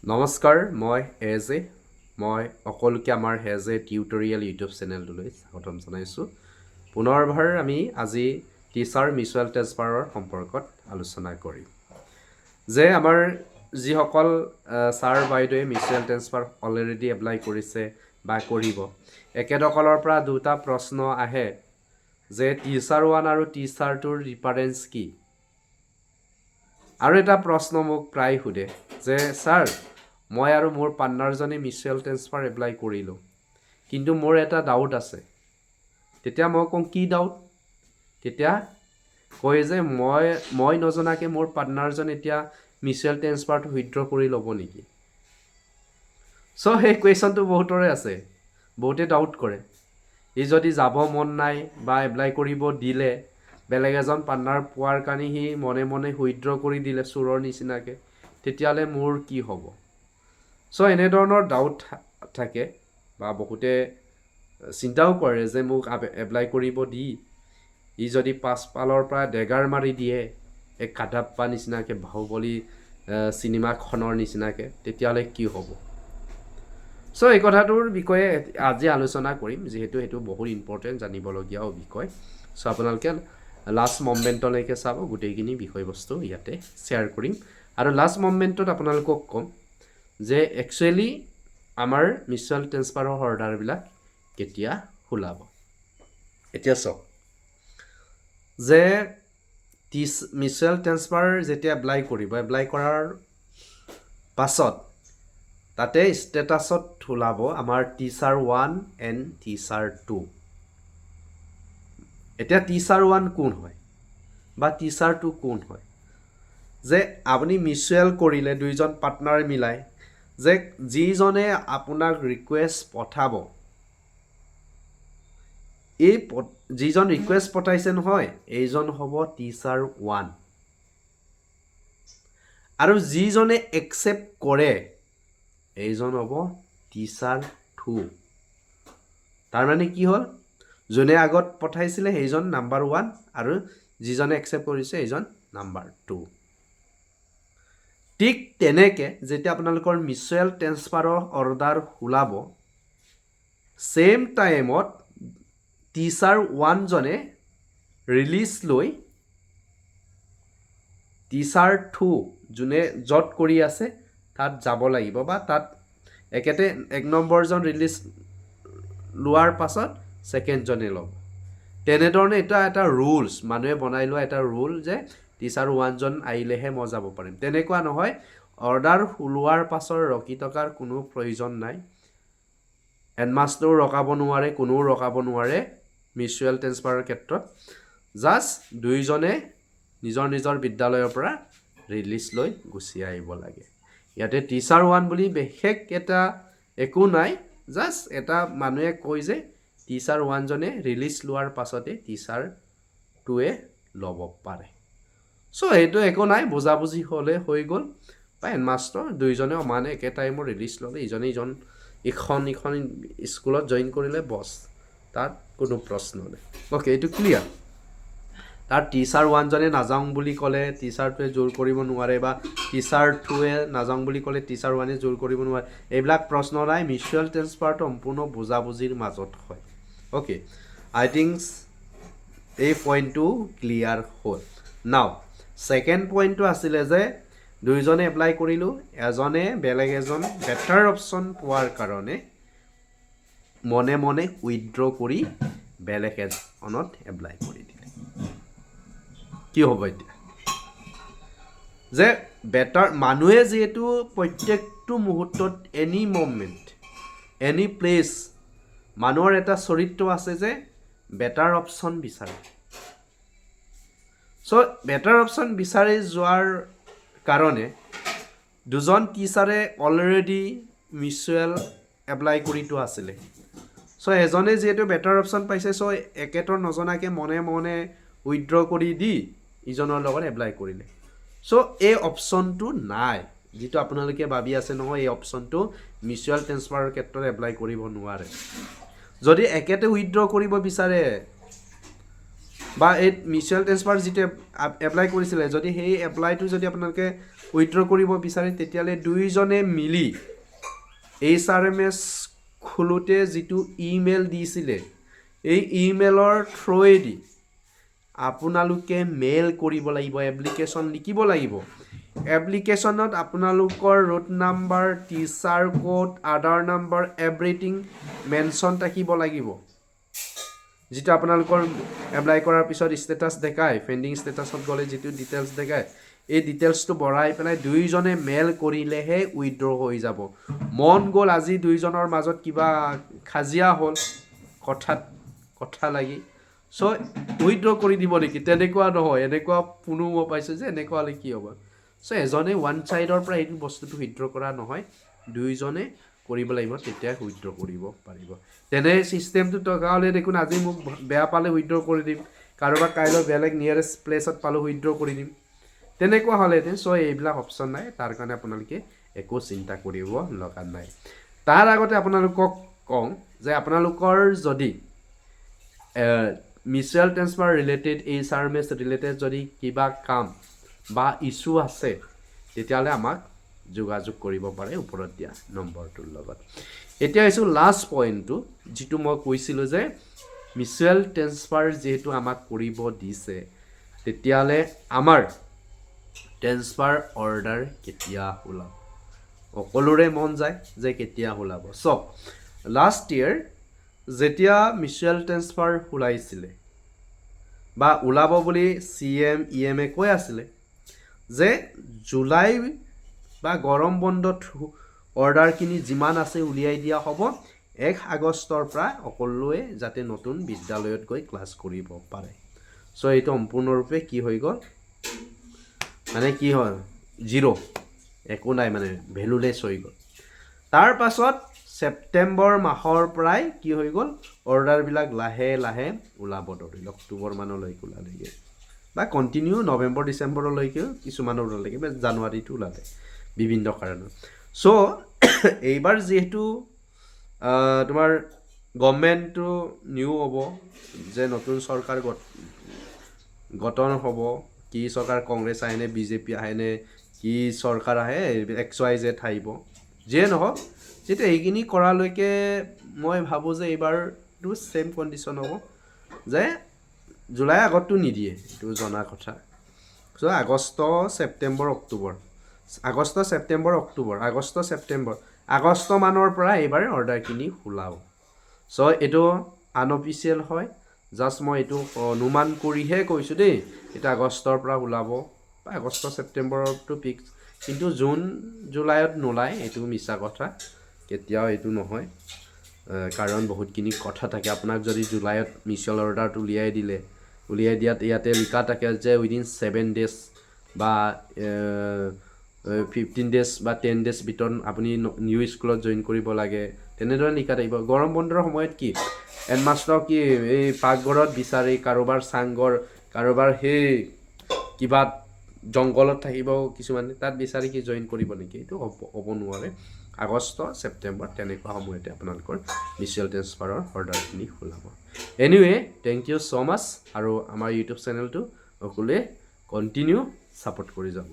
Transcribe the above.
নমস্কাৰ মই এজে মই অকলকে আমাৰ হেজে টিউটৰিয়েল ইউটিউব চেনেলটোলৈ স্বাগতম জনাইছোঁ পুনৰবাৰ আমি আজি টিচাৰ মিউচুৱেল ট্ৰান্সফাৰৰ সম্পৰ্কত আলোচনা কৰিম যে আমাৰ যিসকল ছাৰ বাইদেৱে মিউচুৱেল ট্ৰান্সফাৰ অলৰেডি এপ্লাই কৰিছে বা কৰিব একেসকলৰ পৰা দুটা প্ৰশ্ন আহে যে টিচাৰ 1 আৰু টিচাৰ 2ৰ ডিফাৰেন্স কি আৰু এটা প্ৰশ্ন মোক প্ৰায় সোধে যে ছাৰ মই আৰু মোৰ পাৰ্টনাৰজনে মিউচুৱেল ট্ৰান্সফাৰ এপ্লাই কৰিলোঁ কিন্তু মোৰ এটা ডাউট আছে তেতিয়া মই কওঁ কি ডাউট তেতিয়া কয় যে মই নজনাকৈ মোৰ পাৰ্টনাৰজন এতিয়া মিউচুৱেল ট্ৰান্সফাৰটো উইথড্ৰ কৰি ল'ব নেকি চ' সেই কুৱেশ্যনটো বহুতৰে আছে বহুতে ডাউট কৰে ই যদি যাব মন নাই বা এপ্লাই কৰিব দিলে বেলেগ এজন পাৰ্টনাৰ পোৱাৰ কাৰণে সি মনে মনে উইথড্ৰ কৰি দিলে চোৰৰ নিচিনাকৈ তেতিয়াহ'লে মোৰ কি হ'ব চ' এনেধৰণৰ ডাউট থাকে বা বহুতে চিন্তাও কৰে যে মোক এপ্লাই কৰিব দি ই যদি পাছফালৰ পৰা ডেগাৰ মাৰি দিয়ে এক কাটাপ্পা নিচিনাকৈ বাহুবলী চিনেমাখনৰ নিচিনাকৈ তেতিয়াহ'লে কি হ'ব চ' এই কথাটোৰ বিষয়ে আজি আলোচনা কৰিম যিহেতু সেইটো বহুত ইম্পৰ্টেণ্ট জানিবলগীয়াও বিষয় চ' আপোনালোকে লাষ্ট মমেণ্টলৈকে চাব গোটেইখিনি বিষয়বস্তু ইয়াতে শ্বেয়াৰ কৰিম আৰু লাষ্ট মমেণ্টত আপোনালোকক ক'ম যে একচুৱেলি আমাৰ মিউচুৱেল ট্ৰান্সফাৰৰ অৰ্ডাৰবিলাক কেতিয়া ওলাব এতিয়া চাওক যে মিউচুৱেল ট্ৰান্সফাৰ যেতিয়া এপ্লাই কৰিব এপ্লাই কৰাৰ পাছত তাতে ষ্টেটাছত ওলাব আমাৰ টিচাৰ 1 এণ্ড টিচাৰ 2 এতিয়া টিচাৰ 1 কোন হয় বা টিচাৰ 2 কোন হয় যে আপুনি মিউচুৱেল কৰিলে দুইজন পাৰ্টনাৰ মিলাই যে যিজনে আপোনাক ৰিকুৱেষ্ট পঠাব এই যিজন ৰিকুৱেষ্ট পঠাইছে নহয় এইজন হ'ব টিচাৰ 1 আৰু যিজনে একচেপ্ট কৰে এইজন হ'ব টিচাৰ 2 তাৰমানে কি হ'ল যোনে আগত পঠাইছিলে সেইজন নাম্বাৰ 1 আৰু যিজনে একচেপ্ট কৰিছে এইজন নাম্বাৰ 2 ঠিক তেনেকৈ যেতিয়া আপোনালোকৰ মিউচুৱেল ট্ৰান্সফাৰৰ অৰ্ডাৰ ওলাব ছেম টাইমত টিচাৰ 1 জনে ৰিলিজ লৈ টিচাৰ 2 যোনে য'ত কৰি আছে তাত যাব লাগিব বা তাত একেতে এক নম্বৰজন ৰিলিজ লোৱাৰ পাছত ছেকেণ্ডজনে ল'ব তেনেধৰণে এটা ৰুলছ মানুহে বনাই লোৱা এটা ৰুল যে টিচাৰ 1 জন আহিলেহে মই যাব পাৰিম তেনেকুৱা নহয় অৰ্ডাৰ ওলোৱাৰ পাছৰ ৰখি থকাৰ কোনো প্ৰয়োজন নাই হেডমাষ্টাৰো ৰখাব নোৱাৰে কোনেও ৰখাব নোৱাৰে মিউচুৱেল ট্ৰান্সফাৰৰ ক্ষেত্ৰত জাষ্ট দুইজনে নিজৰ নিজৰ বিদ্যালয়ৰ পৰা ৰিলিজ লৈ গুচি আহিব লাগে ইয়াতে টিচাৰ 1 বুলি বিশেষ এটা একো নাই জাষ্ট এটা মানুহে কয় যে টিচাৰ 1 জনে ৰিলিজ লোৱাৰ পাছতে টিচাৰ 2য়ে ল'ব পাৰে চ' সেইটো একো নাই বুজাবুজি হ'লে হৈ গ'ল বা হেডমাষ্টাৰ দুইজনে সমানে একে টাইমত ৰিলিজ ল'লে ইজনে ইখন স্কুলত জইন কৰিলে বছ তাত কোনো প্ৰশ্ন নাই অ'কে এইটো ক্লিয়াৰ তাৰ টিচাৰ 1 জনে নাযাওঁ বুলি ক'লে টিচাৰ 2য়ে জোৰ কৰিব নোৱাৰে বা টিচাৰ 2য়ে নাযাওঁ বুলি ক'লে টিচাৰ 1য়ে জোৰ কৰিব নোৱাৰে এইবিলাক প্ৰশ্ন নাই মিউচুৱেল ট্ৰান্সফাৰটো সম্পূৰ্ণ বুজাবুজিৰ মাজত হয় অ'কে আই থিংক এই পইণ্টটো ক্লিয়াৰ হ'ল নাও ছেকেণ্ড পইণ্টটো আছিলে যে দুইজনে এপ্লাই কৰিলোঁ এজনে বেলেগ এজন বেটাৰ অপশ্যন পোৱাৰ কাৰণে মনে মনে উইথড্ৰ কৰি বেলেগ এজনত এপ্লাই কৰি দিলে কি হ'ব এতিয়া যে বেটাৰ মানুহে যিহেতু প্ৰত্যেকটো মুহূৰ্তত এনি মমেণ্ট এনি প্লেচ মানুহৰ এটা চৰিত্ৰ আছে যে বেটাৰ অপশ্যন বিচাৰে চ' বেটাৰ অপশ্যন বিচাৰি যোৱাৰ কাৰণে দুজন টিচাৰে অলৰেডি মিউচুৱেল এপ্লাই কৰি থোৱা আছিলে চ' এজনে যিহেতু বেটাৰ অপশ্যন পাইছে চ' একেতৰ নজনাকৈ মনে মনে উইথড্ৰ কৰি দি ইজনৰ লগত এপ্লাই কৰিলে চ' এই অপশ্যনটো নাই যিটো আপোনালোকে ভাবি আছে নহয় এই অপশ্যনটো মিউচুৱেল ট্ৰান্সফাৰৰ ক্ষেত্ৰত এপ্লাই কৰিব নোৱাৰে যদি একেতে উইথড্ৰ কৰিব বিচাৰে বা এই মিউচুৱেল ট্ৰেন্সফাৰ যিটো এপ্লাই কৰিছিলে যদি সেই এপ্লাইটো যদি আপোনালোকে উইথড্ৰ কৰিব বিচাৰে তেতিয়াহ'লে দুয়োজনে মিলি HRMS খোলোতে যিটো ইমেইল দিছিলে এই ইমেইলৰ থ্ৰুৱেদি আপোনালোকে মেইল কৰিব লাগিব এপ্লিকেশ্যন লিখিব লাগিব এপ্লিকেশ্যনত আপোনালোকৰ ৰোড নাম্বাৰ টিচাৰ কোড আধাৰ নাম্বাৰ এভৰিথিং মেনশ্যন থাকিব লাগিব যিটো আপোনালোকৰ এপ্লাই কৰাৰ পিছত ষ্টেটাছ দেখায় পেণ্ডিং ষ্টেটাছত গ'লে যিটো ডিটেইলছ দেখায় এই ডিটেইলছটো ভৰাই পেলাই দুয়োজনে মেইল কৰিলেহে উইথড্ৰ হৈ যাব মন গ'ল আজি দুয়োজনৰ মাজত কিবা খাজিয়া হ'ল কথা লাগি চ' উইথড্ৰ কৰি দিব নেকি তেনেকুৱা নহয় এনেকুৱা কোনো মই পাইছোঁ যে এনেকুৱা হ'লে কি হ'ব চ' এজনে ওৱান ছাইডৰ পৰা এইটো বস্তুটো উইথড্ৰ কৰা নহয় দুয়োজনে কৰিব লাগিব তেতিয়া উইথড্ৰ কৰিব পাৰিব তেনে চিষ্টেমটো থকা হ'লে দেখোন আজি মোক বেয়া পালে উইথড্ৰ কৰি দিম কাৰোবাক কাইলৈ বেলেগ নিয়াৰেষ্ট প্লেচত পালোঁ উইথড্ৰ কৰি দিম তেনেকুৱা হ'লেহেঁতেন চ' এইবিলাক অপশ্যন নাই তাৰ কাৰণে আপোনালোকে একো চিন্তা কৰিব লগা নাই তাৰ আগতে আপোনালোকক কওঁ যে আপোনালোকৰ যদি mutual transfer related HRMS related যদি কিবা কাম বা ইছ্যু আছে তেতিয়াহ'লে আমাক যোগাযোগ কৰিব পাৰে ওপৰত দিয়া নম্বৰটোৰ লগত এতিয়া আহিছোঁ লাষ্ট পইণ্টটো যিটো মই কৈছিলোঁ যে মিউচুৱেল ট্ৰেন্সফাৰ যিহেতু আমাক কৰিব দিছে তেতিয়াহ'লে আমাৰ ট্ৰেন্সফাৰ অৰ্ডাৰ কেতিয়া ওলাব সকলোৰে মন যায় যে কেতিয়া ওলাব চাওক লাষ্ট ইয়েৰ যেতিয়া মিউচুৱেল ট্ৰেন্সফাৰ ওলাইছিলে বা ওলাব বুলি CM EM কৈ আছিলে যে জুলাই বা গৰম বন্ধত অৰ্ডাৰখিনি যিমান আছে উলিয়াই দিয়া হ'ব 1 আগষ্টৰ পৰা সকলোৱে যাতে নতুন বিদ্যালয়ত গৈ ক্লাছ কৰিব পাৰে চ' এইটো সম্পূৰ্ণৰূপে কি হৈ গ'ল মানে কি হয় জিৰ' একো নাই মানে ভেলুলেছ হৈ গ'ল তাৰ পাছত ছেপ্টেম্বৰ মাহৰ পৰাই কি হৈ গ'ল অৰ্ডাৰবিলাক লাহে লাহে ওলাব ধৰিল অক্টোবৰ মানলৈকে ওলালেগৈ বা কণ্টিনিউ নৱেম্বৰ ডিচেম্বৰলৈকেও কিছুমানৰ ওলালেগৈ বা জানুৱাৰীটো ওলালে বিভিন্ন কাৰণত চ' এইবাৰ যিহেতু তোমাৰ গভৰ্ণমেণ্টটো নিউ হ'ব যে নতুন চৰকাৰ গঠন হ'ব কি চৰকাৰ কংগ্ৰেছ আহেনে BJP আহেনে কি চৰকাৰ আহে XYZ আহিব যিয়ে নহওক যেতিয়া এইখিনি কৰালৈকে মই ভাবোঁ যে এইবাৰটো ছেম কণ্ডিশ্যন হ'ব যে জুলাই আগতটো নিদিয়ে এইটো জনা কথা চ' আগষ্ট ছেপ্টেম্বৰ আগষ্ট মানৰ পৰা এইবাৰ অৰ্ডাৰখিনি ওলাব চ' এইটো আনঅফিচিয়েল হয় জাষ্ট মই এইটো অনুমান কৰিহে কৈছোঁ দেই এইটো আগষ্টৰ পৰা ওলাব বা আগষ্ট ছেপ্টেম্বৰটো ফিক্স কিন্তু জুন জুলাইত নোলায় এইটো মিছা কথা কেতিয়াও এইটো নহয় কাৰণ বহুতখিনি কথা থাকে আপোনাক যদি জুলাইত মিউচুৱেল অৰ্ডাৰটো উলিয়াই দিয়াত ইয়াতে লিখা থাকে যে উইদিন 7 ডেজ বা 15 ডেজ বা 10 ডেজ ভিতৰত আপুনি নিউ স্কুলত জইন কৰিব লাগে তেনেদৰে লিখা থাকিব গৰম বন্ধৰ সময়ত কি হেডমাষ্টাৰ কি এই পাকঘৰত বিচাৰি কাৰোবাৰ চাংঘৰ কাৰোবাৰ সেই কিবা জংঘলত থাকিব কিছুমানে তাত বিচাৰি কি জইন কৰিব নেকি এইটো হ'ব নোৱাৰে আগষ্ট ছেপ্টেম্বৰ তেনেকুৱা সময়তে আপোনালোকৰ মিউচুৱেল ট্ৰেন্সফাৰৰ অৰ্ডাৰখিনি ওলাব এনিৱে থেংক ইউ ছ' মাছ আৰু আমাৰ ইউটিউব চেনেলটো সকলোৱে কণ্টিনিউ ছাপোৰ্ট কৰি যাব